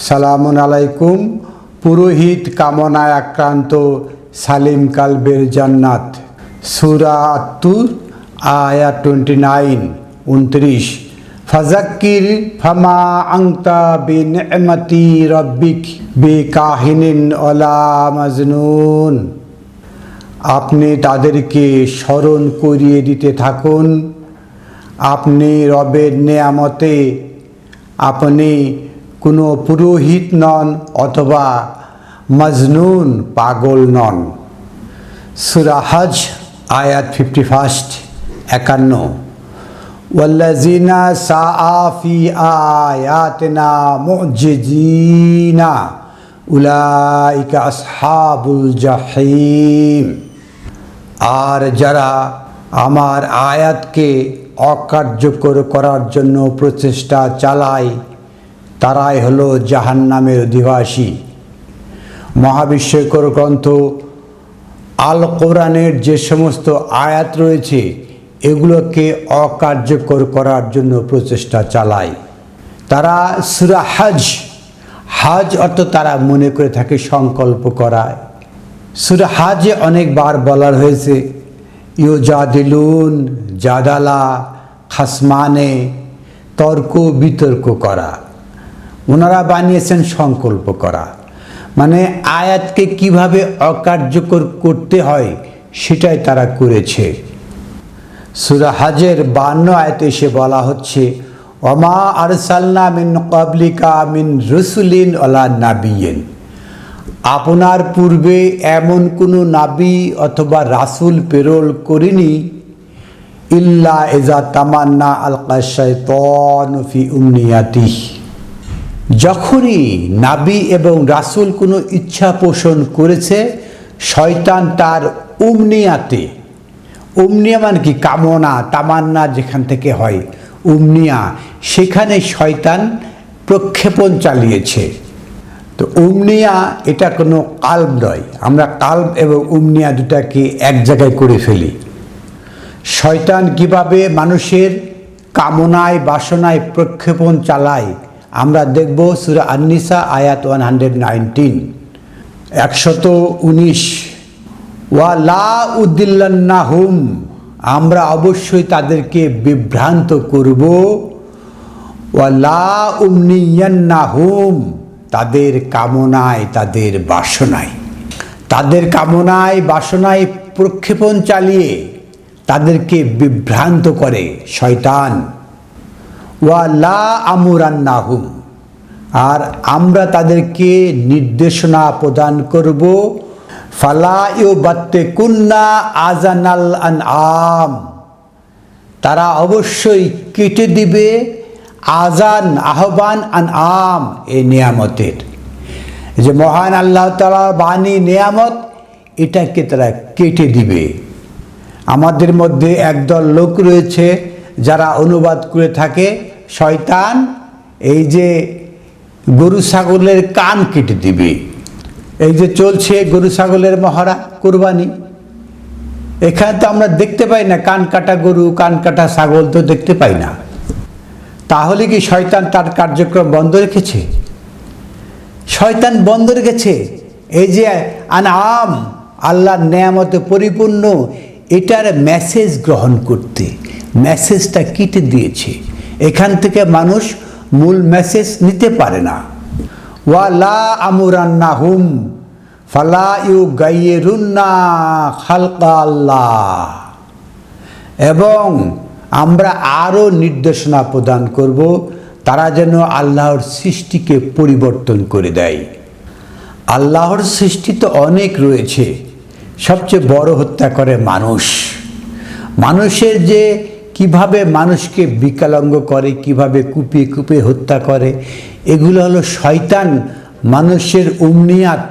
সালামুন আলাইকুম। পুরোহিত কামনায় আক্রান্ত সালিম কালবের জান্নাত। সূরা আত-তুর আয়াত 29-29। ফাযাক্কির ফামা আনতা বিনি'মাতি রাব্বিক বিকাহিনিন ওয়ালা মাজনুন। আপনি তাদেরকে স্মরণ করিয়ে দিতে থাকুন, আপনি রবের নেয়ামতে আপনি কোনো পুরোহিত নন অথবা মাজনুন পাগল নন। সূরা হজ আয়াত 51। ওয়াল্লাযিনা সাআ ফি আয়াতিনা মুজিজিনা উলাইকা আসহাবুল জাহিম। আর যারা আমার আয়াতকে অকার্যকর করার জন্য প্রচেষ্টা চালায় তারাই হলো জাহান্নামের অধিবাসী। মহাবিশ্বকর গ্রন্থ আল কোরআনের যে সমস্ত আয়াত রয়েছে এগুলোকে অকার্যকর করার জন্য প্রচেষ্টা চালায় তারা। সূরা হজ অর্থ তারা মনে করে থাকে সংকল্প করায়। সূরা হজে অনেকবার বলার হয়েছে ইউজাদিলুন, জাদালা, খাসমানে, তর্ক বিতর্ক করা। ওনারা বানিয়েছেন সংকল্প করা, মানে আয়াতকে কিভাবে অকার্যকর করতে হয় সেটাই তারা করেছে। সূরা হজের 52 আয়াতে এসে বলা হচ্ছে ওমা আরসালনা মিন ক্বাবলিকা মিন রাসূলিন ওয়ালা নাবিয়্যিন। আপনার পূর্বে এমন কোনো নাবী অথবা রাসূল প্রেরণ করিনি ইল্লা ইজা তামান্না আলকা শাইতানু ফি উমনিয়াতিহি। যখনই নাবী এবং রাসূল কোনো ইচ্ছা পোষণ করেছে শয়তান তার উমনিয়াতে, উমনিয়া মানে কি কামনা, তামান্না যেখান থেকে হয় উমনিয়া, সেখানে শয়তান প্রক্ষেপণ চালিয়েছে। তো উমনিয়া এটা কোনো কাল্ব নয়, আমরা কাল্ব এবং উমনিয়া দুটাকে এক জায়গায় করে ফেলি। শয়তান কিভাবে মানুষের কামনায় বাসনায় প্রক্ষেপণ চালায় আমরা দেখব সূরা আন-নিসা আয়াত 119। ওয়া লা উদিল্লান্নাহুম, আমরা অবশ্যই তাদেরকে বিভ্রান্ত করব। ওয়া লা উমনিয়ান্নাহুম, তাদের কামনায় তাদের বাসনায়, তাদের কামনায় বাসনায় প্রক্ষেপণ চালিয়ে তাদেরকে বিভ্রান্ত করে শয়তান। ওয়া লা আমুরান্নাহুম, আর আমরা তাদেরকে নির্দেশনা প্রদান করব ফালা ইউবাত্তিকুন্না আযানাল আনআম, তারা অবশ্যই কেটে দিবে আজান, আহ্বান, আনআম এই নিয়ামতের। যে মহান আল্লাহ তাআলার বাণী নিয়ামত এটাকে তারা কেটে দিবে। আমাদের মধ্যে একদল লোক রয়েছে যারা অনুবাদ করে থাকে শয়তান এই যে গরু ছাগলের কান কেটে দিবে। এই যে চলছে গরু ছাগলের মহড়া, কুরবানি, এখানে তো আমরা দেখতে পাই না কান কাটা গরু, কান কাটা ছাগল তো দেখতে পাই না। তাহলে কি শয়তান তার কার্যক্রম বন্ধ রেখেছে? শয়তান বন্ধ রেখেছে এই যে আনআম, আল্লাহর নেয়ামতে পরিপূর্ণ, এটার মেসেজ গ্রহণ করতে, মেসেজটা কেটে দিয়েছে। এখান থেকে মানুষ মূল মেসেজ নিতে পারে না। ওয়া লা আমুরান্নাহুম ফালা ইউগাইয়িরুন্না খালকাল্লাহ, এবং আমরা আরও নির্দেশনা প্রদান করব তারা যেন আল্লাহর সৃষ্টিকে পরিবর্তন করে দেয়। আল্লাহর সৃষ্টি তো অনেক রয়েছে, সবচেয়ে বড় হত্যা করে মানুষ। মানুষের যে কিভাবে মানুষকে বিকলাঙ্গ করে, কিভাবে কুপিয়ে কুপিয়ে হত্যা করে, এগুলো হলো শয়তান মানুষের উমনিয়াত,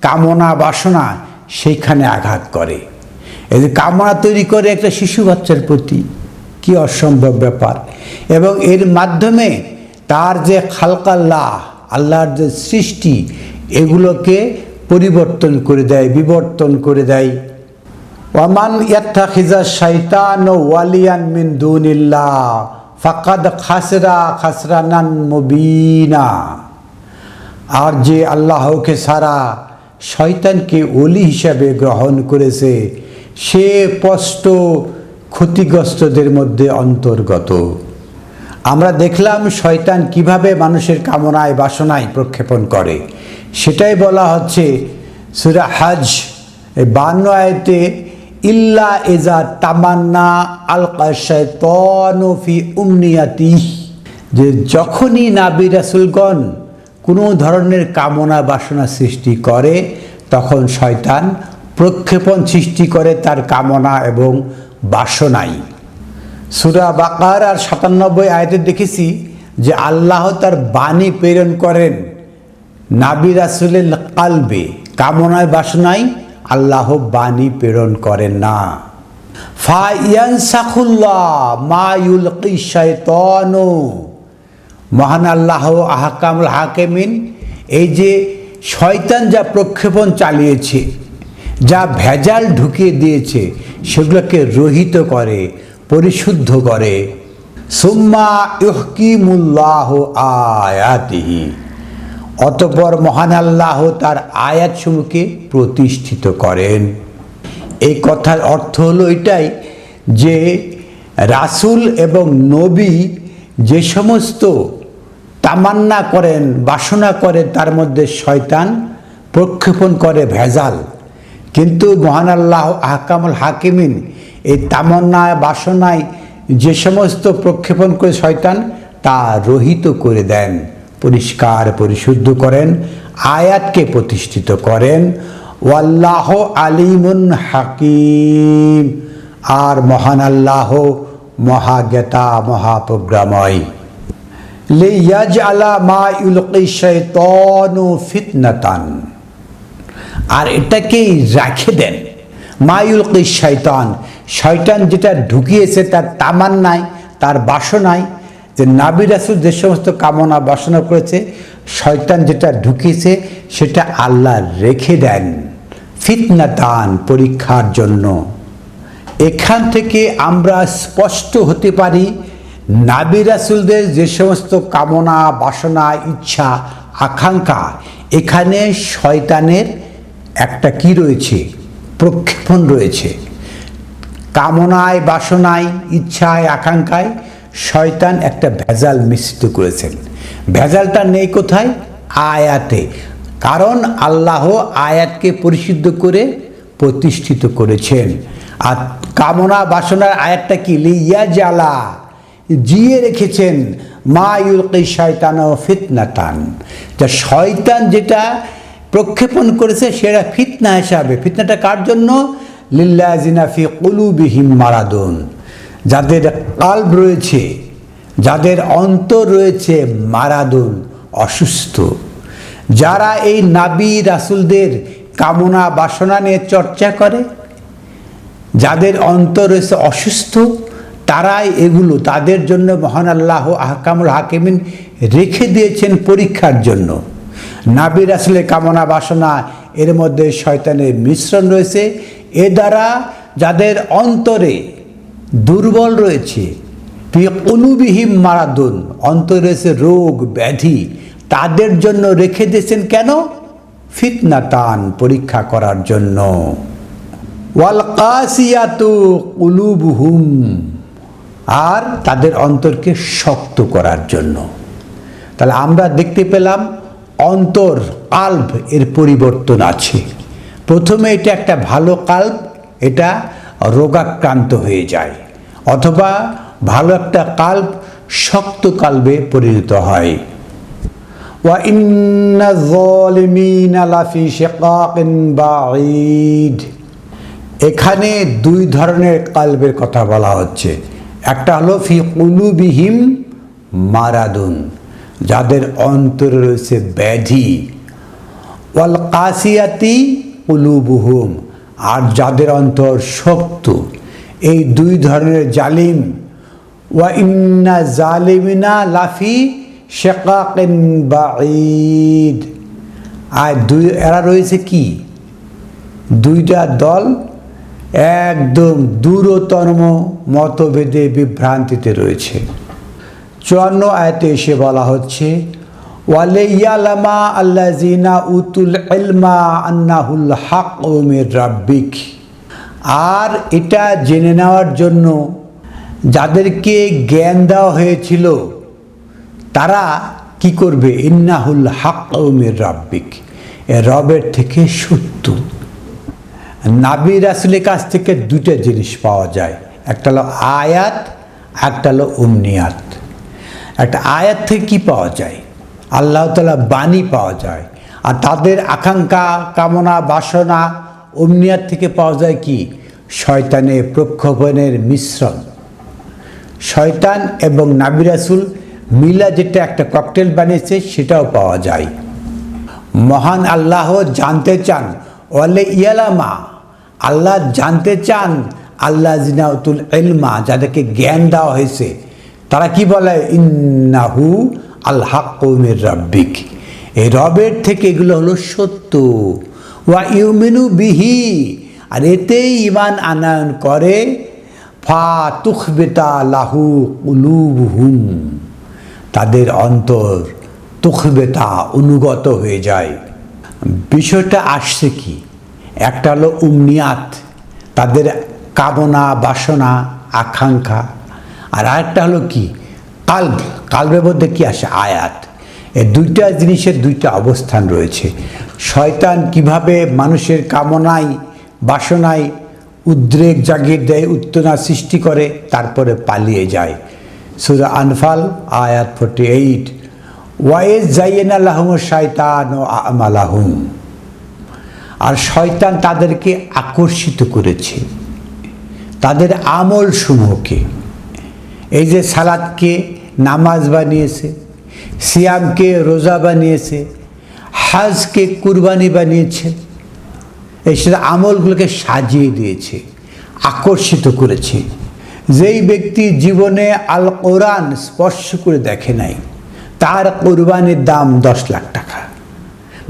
কামনা বাসনা সেইখানে আঘাত করে। এই যে কামনা তৈরি করে একটা শিশু বাচ্চার প্রতি, কি অসম্ভব ব্যাপার। এবং এর মাধ্যমে তার যে খালকাল্লাহ, আল্লাহর যে সৃষ্টি, এগুলোকে পরিবর্তন করে দেয়, বিবর্তন করে দেয়। ওয়ামান ইয়াত্তাখিযা শাইতানু ওয়ালিয়ান মিন দুনিল্লাহ ফাকাদ খাসরা খাসরানান মুবিনা। আর যে আল্লাহকে ছাড়া শয়তানকে ওলি হিসাবে গ্রহণ করেছে সে স্পষ্ট ক্ষতিগ্রস্তদের মধ্যে অন্তর্গত। আমরা দেখলাম শয়তান কিভাবে মানুষের কামনায় বাসনায় প্রক্ষেপণ করে, সেটাই বলা হচ্ছে সূরা হজ 52 আয়াতে, ইল্লা ইজা তামান্না আলকা শাইতানু ফি উমনিয়াতিহি, যে যখনই নবী রাসূলগণ কোনো ধরনের কামনা বাসনা সৃষ্টি করে তখন শয়তান প্রক্ষেপণ সৃষ্টি করে তার কামনা এবং বাসনায়। সূরা বাকারার 97 আয়াতে দেখেছি যে আল্লাহ তার বাণী প্রেরণ করেন নবী রাসূলের কলবে, কামনায় বাসনায় আল্লাহ বাণী প্রেরণ করেন না। ফায়ানসাখুল্লাহ মা ইউলকি শাইতানু, মহান আল্লাহ আহকামুল হাকিমিন এই যে শয়তান যা প্রক্ষেপণ চালিয়েছে, যা ভেজাল ঢুকিয়ে দিয়েছে সেগুলোকে রহিত করে, পরিশুদ্ধ করে। সুম্মা ইউহকিমুল্লাহু আয়াতিহি, অতঃপর মহান আল্লাহ তার আয়াতসমূহকে প্রতিষ্ঠিত করেন। এই কথার অর্থ হলো এটাই যে রাসূল এবং নবী যে সমস্ত তামান্না করেন, বাসনা করেন, তার মধ্যে শয়তান প্রক্ষেপণ করে ভেজাল, কিন্তু মহান আল্লাহ আহকামুল হাকিমিন এই তামান্নায় বাসনায় যে সমস্ত প্রক্ষেপণ করে শয়তান তা রহিত করে দেন, পরিষ্কার পরিশুদ্ধ করেন, আয়াতকে প্রতিষ্ঠিত করেন। ওয়াল্লাহু আলিমুন হাকিম, আর মহান আল্লাহ মহাজ্ঞাতা মহাপ্রজ্ঞাময়। লিয়াজআলা মা ইউলকি শাইতানু ফিতনাতান, আর এটাকেই রেখে দেন মা ইউলকি শাইতান, শয়তান যেটা ঢুকিয়েছে তার তামান্নায়, তার বাসনায়, যে নবী রাসূল যে সমস্ত কামনা বাসনা করেছে শয়তান যেটা ঢুকিয়েছে সেটা আল্লাহ রেখে দেন ফিতনাতান, পরীক্ষার জন্য। এখান থেকে আমরা স্পষ্ট হতে পারি নবী রাসূলদের যে সমস্ত কামনা বাসনা ইচ্ছা আকাঙ্ক্ষা, এখানে শয়তানের একটা কি রয়েছে, প্রক্ষেপণ রয়েছে। কামনায় বাসনায় ইচ্ছায় আকাঙ্ক্ষায় শয়তান একটা ভেজাল মিশ্রিত করেছেন। ভেজালটা নেই কোথায়? আয়াতে, কারণ আল্লাহ আয়াতকে পরিশুদ্ধ করে প্রতিষ্ঠিত করেছেন। আর কামনা বাসনার আয়াতটা কি? লিয়াজআলা, জিয়ে রেখেছেন মা ইউলকি শাইতানু ফিতনাতান, যা শয়তান যেটা প্রক্ষেপণ করেছে সেটা ফিতনা হিসাবে। ফিতনাটা কার জন্য? লিল্লাযিনা ফি কুলুবিহিম মারাদুন, যাদের কাল্ব রয়েছে, যাদের অন্তর রয়েছে মারাদুন, অসুস্থ, যারা এই নবী রাসূলদের কামনা বাসনা নিয়ে চর্চা করে, যাদের অন্তর রয়েছে অসুস্থ, তারাই এগুলো, তাদের জন্য মহান আল্লাহ আহকামুল হাকিমিন রেখে দিয়েছেন পরীক্ষার জন্য। নবী রাসূলের কামনা বাসনা এর মধ্যে শয়তানের মিশ্রণ রয়েছে। এ দ্বারা যাদের অন্তরে দুর্বল রয়েছে, ফি কুলুবিহিম মারাদুন, অন্তরে রয়েছে রোগ ব্যাধি, তাদের জন্য রেখে দিয়েছেন কেন? ফিতনাতান, পরীক্ষা করার জন্য। ওয়াল কাসিয়াতু কুলুবুহুম, আর তাদের অন্তরকে শক্ত করার জন্য। তাহলে আমরা দেখতে পেলাম অন্তর, কাল্ব এর পরিবর্তন আছে। প্রথমে এটা একটা ভালো কাল্ব, এটা রোগাক্রান্ত হয়ে যায়, অথবা ভালো একটা কাল্ব শক্ত কাল্বে পরিণত হয়। ওয়া ইন্নাজ যালিমিনা লাফি শিকাকিন বাঈদ, এখানে দুই ধরনের কাল্বের কথা বলা হচ্ছে। একটা হলো ফি কুলুবিহিম মারাদুন, যাদের অন্তরে রয়েছে ব্যাধি, ওয়াল কাসিয়াতি কুলুবুহুম, আর যাদের অন্তর শক্ত। এই দুই ধরনের জালিম। ওয়া ইন্না জালিমিনা লাফি শিকাকিন বাঈদ, আর এরা রয়েছে কি? দুইটা দল একদম দূরতম মতভেদে বিভ্রান্তিতে রয়েছে। 54 আয়াতে এসে বলা হচ্ছে ওয়ালিয়ালামা আল্লাযিনা উতুল ইলমা আন্নাহুল হাক্কু মির রাব্বিক। আর এটা জেনে নেওয়ার জন্য যাদেরকে জ্ঞান দেওয়া হয়েছিল তারা কি করবে, ইন্নাহুল হাক্কু মির রাব্বিক, রবের থেকে সত্য। নবী রাসূলের কাছ থেকে দুইটা জিনিস পাওয়া যায়, একটা হলো আয়াত, একটা হলো উমনিয়াত। একটা আয়াত থেকে কি পাওয়া যায়, আল্লাহ তাআলা বাণী পাওয়া যায়। আর তাদের আকাঙ্ক্ষা, কামনা, বাসনা, উমনিয়াত থেকে পাওয়া যায় কি, শয়তানের প্রক্ষোভনের মিশ্রণ। শয়তান এবং নবী রাসূল মিলা যেটা একটা ককটেল বানিয়েছে সেটাও পাওয়া যায়। মহান আল্লাহ জানতে চান, ওয়ালে ইয়ালামা, আল্লাহ জানতে চান আল্লাযিনা উতুল ইলমা, যাদেরকে জ্ঞান দেওয়া হয়েছে তারা কি বলে, ইন্নাহু আল হাক্কু মির রাব্বিক, এই রবের থেকে এগুলো হলো সত্য। ওয়া ইউমিনু বিহি, আর এতেই ঈমান আনয়ন করে। ফা তুখবিতা লাহু কুলুবুহুম, তাদের অন্তর তুখবেতা, অনুগত হয়ে যায়। বিষয়টা আসছে কি, একটা হলো উমনিয়াত, তাদের কামনা, বাসনা, আকাঙ্ক্ষা। আর আরেকটা হলো কি, কালব, কালবের মধ্যে কি আসে, আয়াত। এই দুইটা জিনিসের দুইটা অবস্থান রয়েছে। শয়তান কিভাবে মানুষের কামনায়, বাসনায় উদ্রেক জাগিয়ে দেয়, উত্তেজনা সৃষ্টি করে, তারপরে পালিয়ে যায়। সূরা আনফাল আয়াত 48, ওয়াইজ জাইয়ানা লাহুমুশ শাইতানু আমালাহুম, আর শয়তান তাদেরকে আকর্ষিত করেছে তাদের আমল সমূহকে। এই যে সালাতকে নামাজ বানিয়েছে, সিয়ামকে রোজা বানিয়েছে, হজকে কুরবানি বানিয়েছে, এই সব আমলগুলোকে সাজিয়ে দিয়েছে, আকর্ষিত করেছে। যেই ব্যক্তি জীবনে আল কোরআন স্পর্শ করে দেখে নাই, তার কোরবানির দাম 10 লাখ টাকা।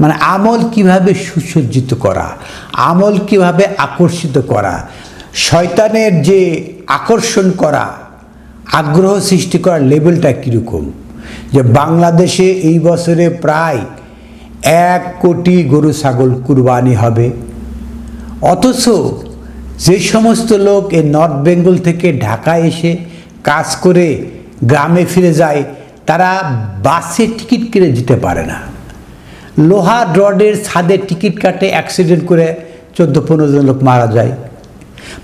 মানে আমল কিভাবে সুসজ্জিত করা, আমল কিভাবে আকর্ষিত করা, শয়তানের যে আকর্ষণ করা, আগ্রহ সৃষ্টি করার লেভেলটা কীরকম। যে বাংলাদেশে এই বছরে প্রায় 1 কোটি গরু ছাগল কুরবানি হবে, অথচ যে সমস্ত লোক এই নর্থ বেঙ্গল থেকে ঢাকায় এসে কাজ করে গ্রামে ফিরে যায়, তারা বাসে টিকিট কিনে যেতে পারে না। লোহা রডের ছাদে টিকিট কাটে, অ্যাক্সিডেন্ট করে 14-15 জন লোক মারা যায়।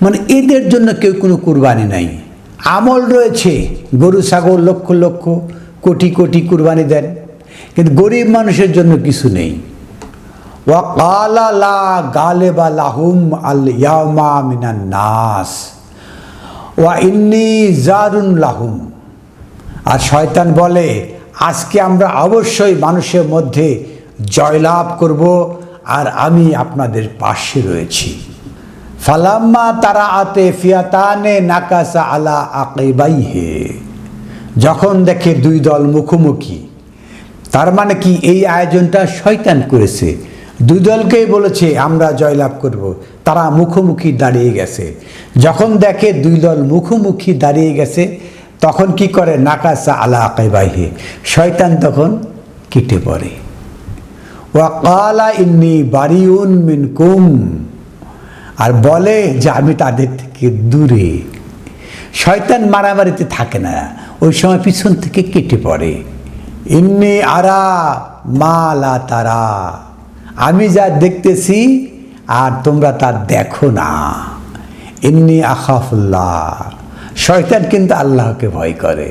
মানে এদের জন্য কেউ কোনো কুরবানি নাই। আমল রয়েছে, গরু ছাগল লক্ষ লক্ষ কোটি কোটি কুরবানি দেন, কিন্তু গরিব মানুষের জন্য কিছু নেই। ওয়াকালা লা গালিবা লাহুম আল ইয়াওমা মিনান নাস ওয়া ইন্নী জারুন লাহুম, আর শয়তান বলে আজকে আমরা অবশ্যই মানুষের মধ্যে জয়লাভ করব, আর আমি আপনাদের পাশে রয়েছি। ফালাম্মা তারা আতে ফিয়াতানে নাকাসা আলা আকিবাইহে, যখন দেখে 2 দল মুখোমুখি, তার মানে কি এই আয়োজনটা শয়তান করেছে। 2 দলকেই বলেছে আমরা জয়লাভ করব, তারা মুখোমুখি দাঁড়িয়ে গেছে। যখন দেখে 2 দল মুখোমুখি দাঁড়িয়ে গেছে, তখন কি করে, নাকাসা আলা আকিবাইহে, শয়তান তখন কেটে পড়ে। ওয়া ক্বালা ইন্নী বারিউন মিনকুম, আর বলে যে আমি তাদের থেকে দূরে। শয়তান মারামারিতে থাকে না, ওই সময় পিছন থেকে কেটে পড়ে। ইন্নী আরা মা লা তারা, আমি যা দেখতেছি আর তোমরা তা দেখো না। ইন্নী আখাফুল্লাহ, শয়তান কিন্তু আল্লাহকে ভয় করে।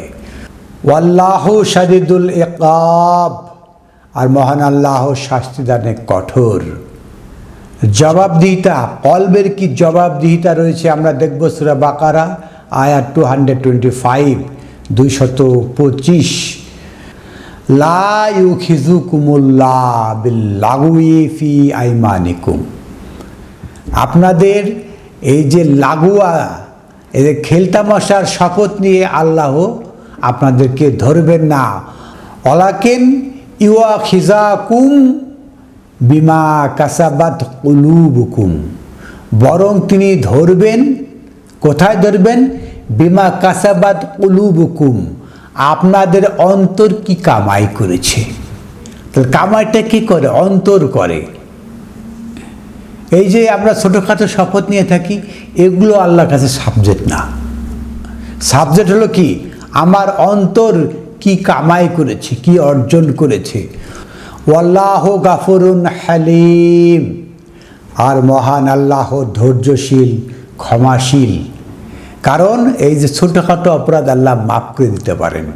ওয়াল্লাহু শাদীদুল ইকাব, আর মহান আল্লাহ শাস্তিদানে কঠোর। জবাবদিহিতা, কলবের কি জবাবদিহিতা রয়েছে আমরা দেখব সূরা বাকারা আয়াত 225, 225। লা ইউখিজুকুমুল্লাহ বিল্লাগুই ফি আইমানিকুম, আপনাদের এই যে লাগুয়া, এই যে খেলতামশার শপথ নিয়ে আল্লাহ আপনাদেরকে ধরবেন না। ওয়ালাকিন ইউআখিজাকুম বিমা কাসাবাত কুলুবুকুম, বরং তিনি ধরবেন, কোথায় ধরবেন, বিমা কাসাবাত কুলুবুকুম, আপনাদের অন্তর কি কামাই করেছে। তাহলে কামাইটা কি করে? অন্তর করে। এই যে আমরা ছোটোখাটো শপথ নিয়ে থাকি, এগুলো আল্লাহর কাছে সাবজেক্ট না। সাবজেক্ট হলো কি? আমার অন্তর কি কামাই করেছে, কি অর্জন করেছে। ওয়াল্লাহু গাফুরুন হালিম, আর মহান আল্লাহ ধৈর্যশীল, ক্ষমাশীল। কারণ এই যে ছোটোখাটো অপরাধ আল্লাহ মাফ করে দিতে পারেন,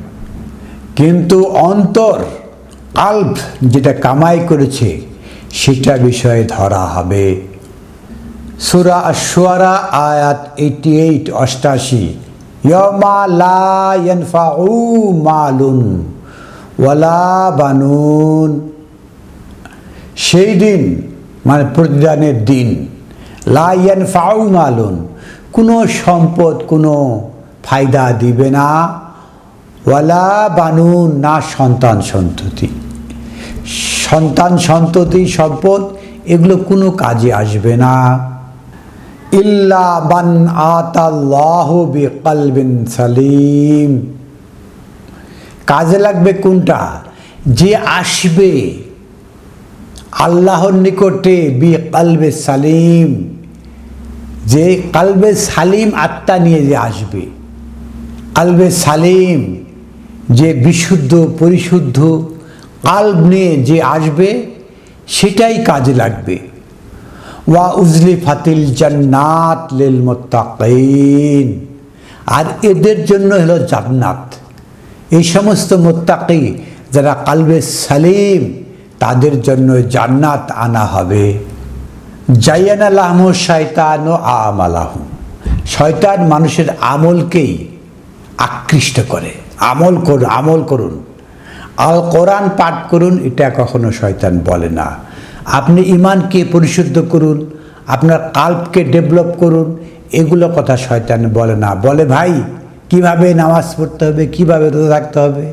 কিন্তু অন্তর, কাল্ব যেটা কামাই করেছে সেটা বিষয়ে ধরা হবে। সূরা আশ-শুআরা আয়াত 88, 88, ইয়াউমা লা ইয়ানফাউ মালুন ওয়ালা বানুন, সেই দিন মানে প্রতিদানের দিন, লা ইয়ানফাউ মালুন, কোনো সম্পদ কোনো ফায়দা দিবে না, ওয়ালা বানুন, না সন্তান সন্ততি। সন্তান সন্ততি, সম্পদ এগুলো কোনো কাজে আসবে না। ইল্লা মান আতাল্লাহু বিকলবিন সালিম, কাজে লাগবে কোনটা? যে আসবে আল্লাহর নিকটে বিকলবে সালিম, যে কলবে সালিম আত্মা নিয়ে যে আসবে, কলবে সালিম যে বিশুদ্ধ পরিশুদ্ধ কলব নিয়ে যে আসবে, সেটাই কাজে লাগবে। ওয়া উজলিফাতিল জান্নাত লিল মুত্তাকিন, আর এদের জন্য হলো জান্নাত। এই সমস্ত মুত্তাকি যারা কলবে সালিম, তাদের জন্য জান্নাত আনা হবে। জায়্যানা লাহমু শায়তানু আমালাহুম, শয়তান মানুষের আমলকেই আকৃষ্ট করে। আমল করুন, আমল করুন, আল কোরআন পাঠ করুন, এটা কখনো শয়তান বলে না। আপনি ইমানকে পরিশুদ্ধ করুন, আপনার কাল্বকে ডেভেলপ করুন, এগুলো কথা শয়তান বলে না। বলে ভাই কিভাবে নামাজ পড়তে হবে, কিভাবে রোজা রাখতে হবে,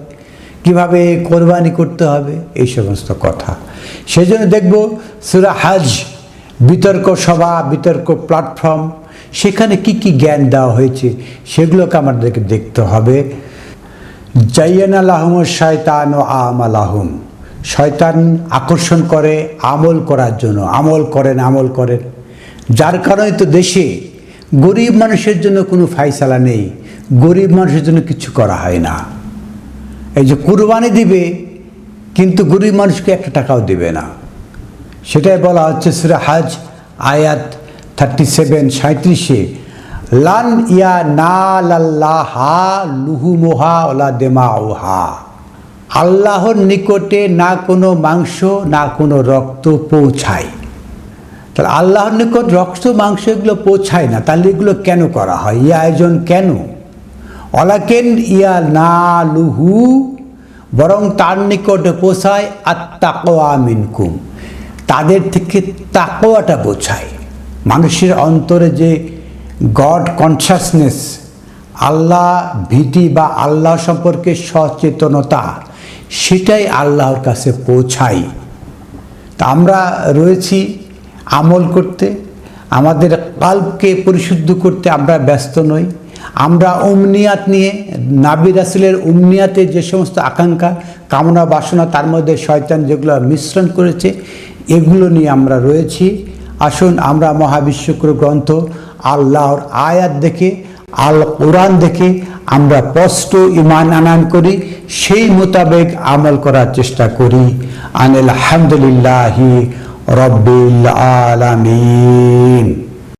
কিভাবে কোরবানি করতে হবে, এই সমস্ত কথা। সেজন্য দেখব সূরা হজ বিতর্ক সভা, বিতর্ক প্ল্যাটফর্ম, সেখানে কি কি জ্ঞান দেওয়া হয়েছে সেগুলোকে আমাদেরকে দেখতে হবে। জায়্যানা লাহুমুশ শায়তানু আমালাহুম, শয়তান আকর্ষণ করে আমল করার জন্য। আমল করেন, আমল করেন, যার কারণে তো দেশে গরিব মানুষের জন্য কোনো ফায়সালা নেই, গরিব মানুষের জন্য কিছু করা হয় না। এই যে কুরবানি দিবে, কিন্তু গরিব মানুষকে একটা টাকাও দিবে না। সেটাই বলা হচ্ছে সূরা হজ আয়াত 37, 37, লান ইয়ানালাল্লাহা লুহুমুহা ওয়ালা দিমাউহা, আল্লাহর নিকটে না কোনো মাংস না কোনো রক্ত পৌঁছায়। তাহলে আল্লাহর নিকট রক্ত মাংস এগুলো পৌঁছায় না, তাহলে এগুলো কেন করা হয়? এই আয়োজন কেন? ওয়ালাকিন ইয়ানালুহু, বরং তার নিকটে পৌঁছায় আত্তাকওয়া মিনকুম, তাদের থেকে তাকওয়াটা বোঝায়। মানুষের অন্তরে যে গড কনসাসনেস, আল্লাহ ভীতি বা আল্লাহ সম্পর্কে সচেতনতা, সেটাই আল্লাহর কাছে পৌঁছায়। তা আমরা রয়েছি আমল করতে, আমাদের কাল্বকে পরিশুদ্ধ করতে আমরা ব্যস্ত নই। আমরা উমনিয়াত নিয়ে, নাবী রাসূলের উমনিয়াতে যে সমস্ত আকাঙ্ক্ষা, কামনা, বাসনা, তার মধ্যে শয়তান যেগুলো মিশ্রণ করেছে, এগুলো নিয়ে আমরা রয়েছি। আসুন আমরা মহাবিশ্বকর গ্রন্থ আল্লাহর আয়াত দেখে, আল কোরআন দেখে আমরা স্পষ্ট ঈমান আনয়ন করি, সেই মোতাবেক আমল করার চেষ্টা করি। আলহামদুলিল্লাহি রাব্বিল আলামিন।